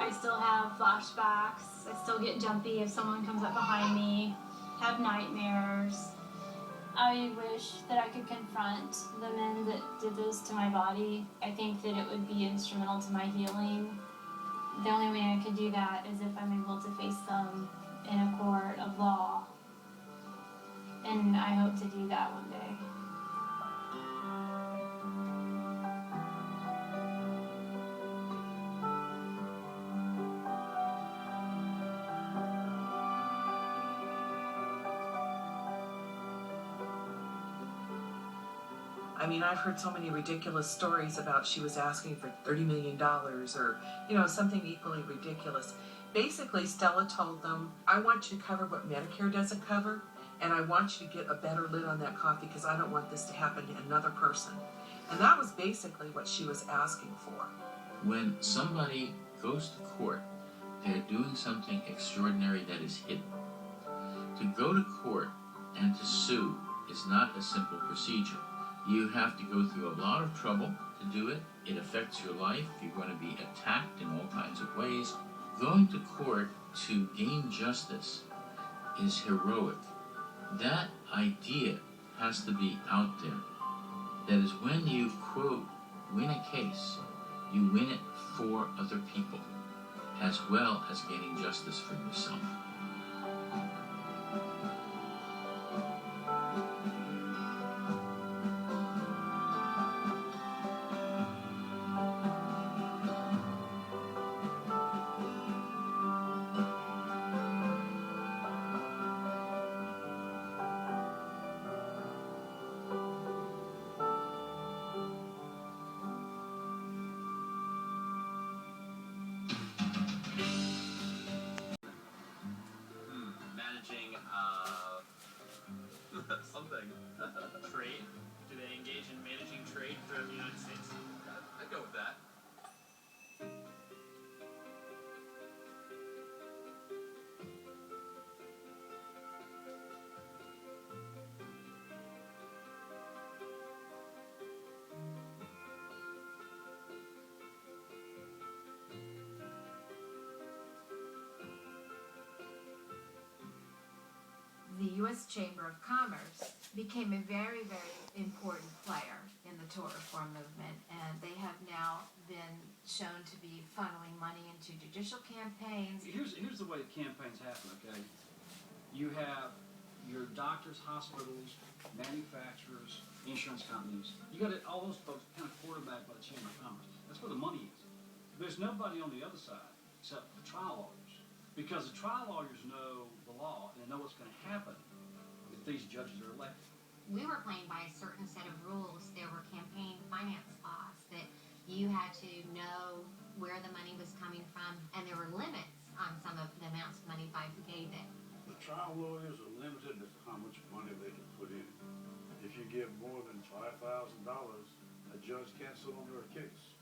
I still have flashbacks. I still get jumpy if someone comes up behind me, have nightmares. I wish that I could confront the men that did this to my body. I think that it would be instrumental to my healing. The only way I could do that is if I'm able to face them in a court of law. And I hope to do that one day. I mean, I've heard so many ridiculous stories about she was asking for $30 million or, something equally ridiculous. Basically, Stella told them, I want you to cover what Medicare doesn't cover, and I want you to get a better lid on that coffee because I don't want this to happen to another person. And that was basically what she was asking for. When somebody goes to court, they're doing something extraordinary that is hidden. To go to court and to sue is not a simple procedure. You have to go through a lot of trouble to do it. It affects your life. You're going to be attacked in all kinds of ways. Going to court to gain justice is heroic. That idea has to be out there. That is when you, quote, win a case, you win it for other people, as well as gaining justice for yourself. Something. Trade? Do they engage in managing trade throughout the United States? I'd go with that. The U.S. Chamber of Commerce became a very, very important player in the tort reform movement, and they have now been shown to be funneling money into judicial campaigns. Here's the way campaigns happen, okay? You have your doctors, hospitals, manufacturers, insurance companies. You got all those folks kind of quarterbacked by the Chamber of Commerce. That's where the money is. There's nobody on the other side except the trial lawyers, because the trial lawyers know the law and they know what's going to happen if these judges are elected. We were playing by a certain set of rules. There were campaign finance laws that you had to know where the money was coming from, and there were limits on some of the amounts of money FIFA gave it. The trial lawyers are limited as to how much money they can put in. If you give more than $5,000, a judge can't sit on their case.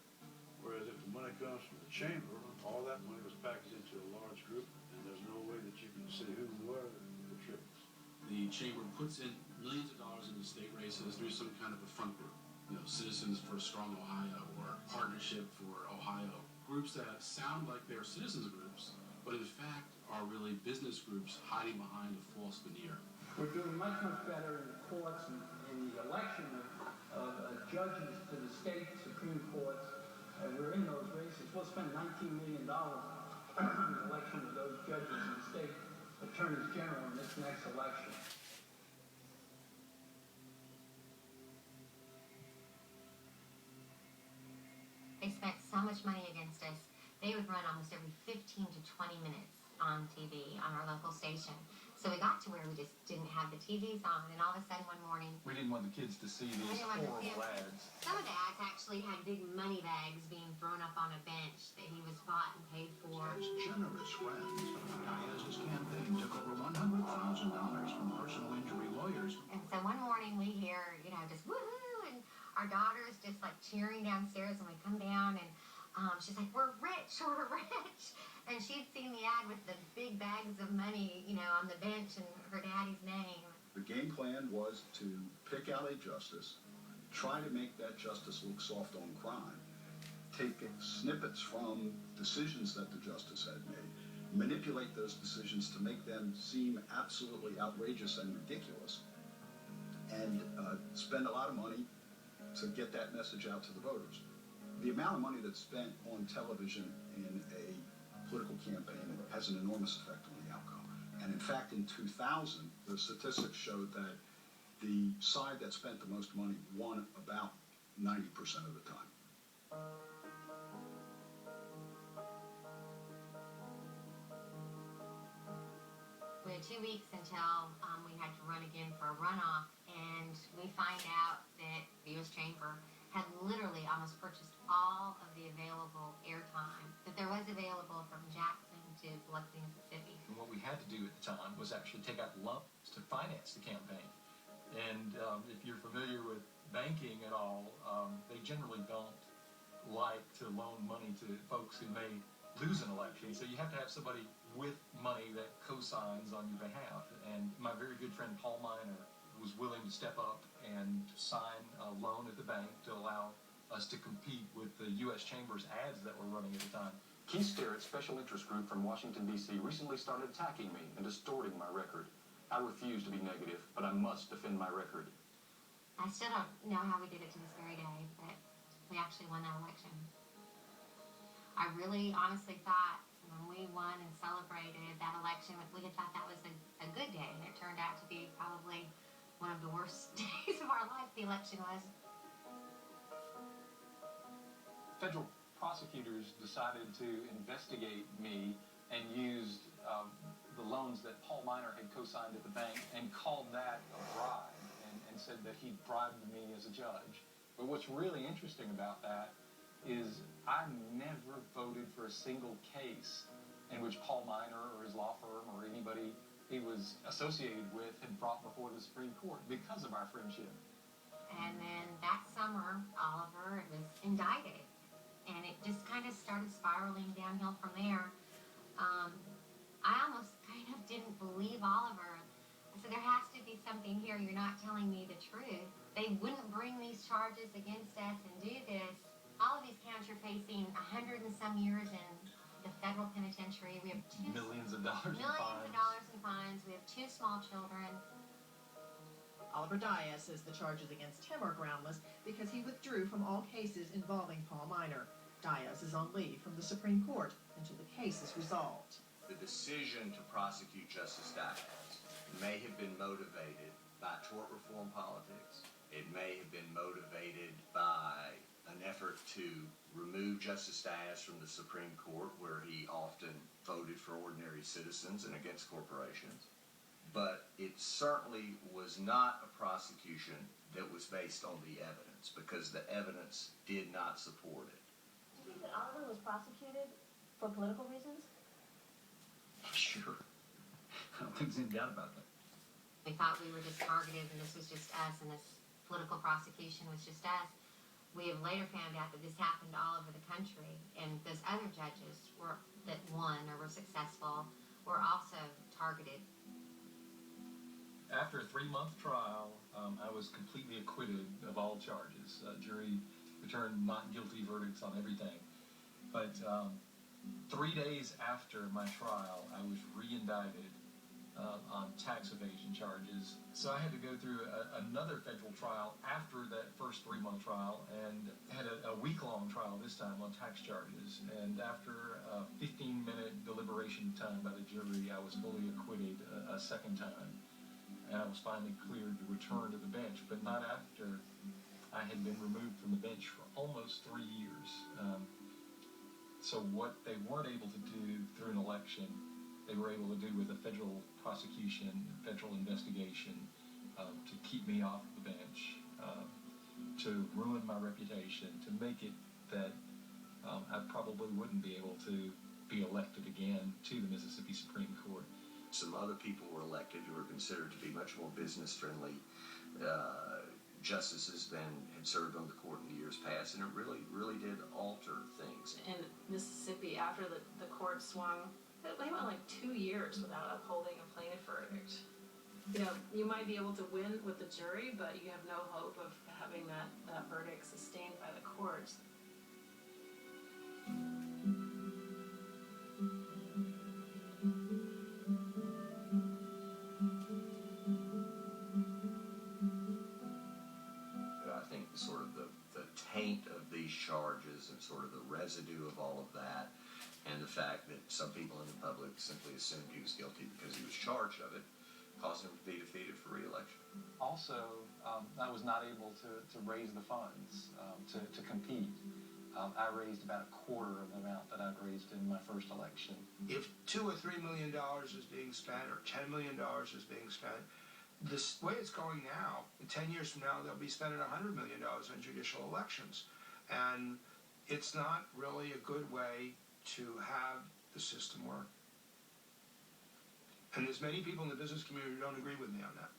Whereas if the money comes from the chamber, all that money was packaged into a large group, and there's no way that you can see who were the tricks. The chamber puts in millions of dollars into state races through some kind of a front group. Citizens for a Strong Ohio or Partnership for Ohio. Groups that sound like they're citizens groups, but in fact are really business groups hiding behind a false veneer. We're doing much, much better in the courts and in the election of judges to the state Supreme Courts. We're in those races. We'll spend $19 million on the election of those judges and the state attorneys general in this next election. They spent so much money against us. They would run almost every 15 to 20 minutes on TV on our local station. So we got to where we just didn't have the TVs on, and all of a sudden one morning... We didn't want the kids to see these horrible ads. Some of the ads actually had big money bags being thrown up on a bench that he was bought and paid for. His generous friends, Diaz's campaign took over $100,000 from personal injury lawyers. And so one morning we hear, just woohoo, and our daughter's just like cheering downstairs, and we come down, and she's like, we're rich. And she'd seen the ad with the big bags of money, on the bench and her daddy's name. The game plan was to pick out a justice, try to make that justice look soft on crime, take snippets from decisions that the justice had made, manipulate those decisions to make them seem absolutely outrageous and ridiculous, and spend a lot of money to get that message out to the voters. The amount of money that's spent on television in a political campaign has an enormous effect on the outcome. And in fact, in 2000, the statistics showed that the side that spent the most money won about 90% of the time. We had 2 weeks until we had to run again for a runoff, and we find out that the U.S. Chamber had literally almost purchased all of the available airtime that there was available from Jackson to Biloxi, Mississippi. And what we had to do at the time was actually take out loans to finance the campaign. And if you're familiar with banking at all, they generally don't like to loan money to folks who may lose an election. So you have to have somebody with money that co-signs on your behalf. And my very good friend Paul Miner was willing to step up and sign a loan at the bank to allow us to compete with the U.S. Chamber's ads that were running at the time. Keith Sterrett's special interest group from Washington, D.C. recently started attacking me and distorting my record. I refuse to be negative, but I must defend my record. I still don't know how we did it to this very day, but we actually won that election. I really honestly thought when we won and celebrated that election, we had thought that was a good day, and it turned out to be probably one of the worst days of our life. The election was. Federal prosecutors decided to investigate me and used the loans that Paul Miner had co-signed at the bank and called that a bribe and said that he bribed me as a judge. But what's really interesting about that is I never voted for a single case in which Paul Miner or his law firm or anybody he was associated with had brought before the Supreme Court because of our friendship. And then that summer, Oliver was indicted. And it just kind of started spiraling downhill from there. I almost kind of didn't believe Oliver. I said, there has to be something here. You're not telling me the truth. They wouldn't bring these charges against us and do this. All of these counts are facing 100 and some years in the federal penitentiary. We have millions of dollars in fines. We have 2 small children. Oliver Diaz says the charges against him are groundless because he withdrew from all cases involving Paul Miner. Diaz is on leave from the Supreme Court until the case is resolved. The decision to prosecute Justice Diaz may have been motivated by tort reform politics. It may have been motivated by an effort to remove Justice Diaz from the Supreme Court, where he often voted for ordinary citizens and against corporations. But it certainly was not a prosecution that was based on the evidence, because the evidence did not support it. Do you think that Oliver was prosecuted for political reasons? Sure. I don't think there's any doubt about that. We thought we were just targeted and this was just us and this political prosecution was just us. We have later found out that this happened all over the country, and those other judges that won or were successful were also targeted. After a 3-month trial, I was completely acquitted of all charges. Jury returned not guilty verdicts on everything. But 3 days after my trial, I was re-indicted on tax evasion charges. So I had to go through another federal trial after that first 3-month trial, and had a week-long trial this time on tax charges. And after a 15-minute deliberation time by the jury, I was fully acquitted a second time. And I was finally cleared to return to the bench, but not after I had been removed from the bench for almost 3 years. So what they weren't able to do through an election, they were able to do with a federal prosecution, federal investigation, to keep me off the bench, to ruin my reputation, to make it that I probably wouldn't be able to be elected again to the Mississippi Supreme Court. Some other people were elected who were considered to be much more business-friendly justices than had served on the court in the years past, and it really, really did alter things. In Mississippi, after the court swung, they went like 2 years without upholding a plaintiff verdict. You know, you might be able to win with the jury, but you have no hope of having that verdict sustained by the courts. sort of the residue of all of that, and the fact that some people in the public simply assumed he was guilty because he was charged of it, caused him to be defeated for re-election. Also, I was not able to raise the funds to compete. I raised about a quarter of the amount that I'd raised in my first election. If $2 or $3 million is being spent, or $10 million is being spent, this way it's going now, 10 years from now, they'll be spending $100 million on judicial elections. And it's not really a good way to have the system work. And there's many people in the business community who don't agree with me on that.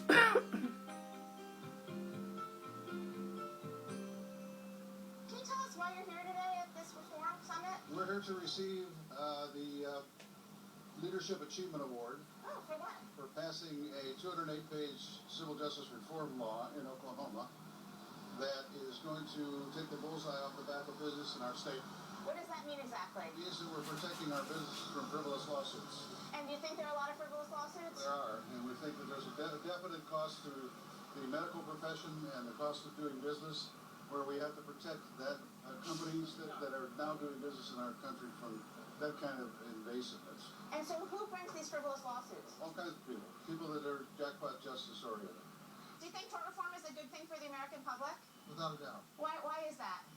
Can you tell us why you're here today at this Reform Summit? We're here to receive the Leadership Achievement Award. Oh, for what? For passing a 208-page civil justice reform law in Oklahoma that is going to take the bullseye off the back of business in our state. What does that mean exactly? It means that we're protecting our businesses from frivolous lawsuits. And do you think there are a lot of frivolous lawsuits? There are, and we think that there's a definite cost to the medical profession and the cost of doing business, where we have to protect that companies that are now doing business in our country from that kind of invasiveness. And so who brings these frivolous lawsuits? All kinds of people that are jackpot justice oriented. Do you think tort reform is a good thing for the American public? Without a doubt. Why is that?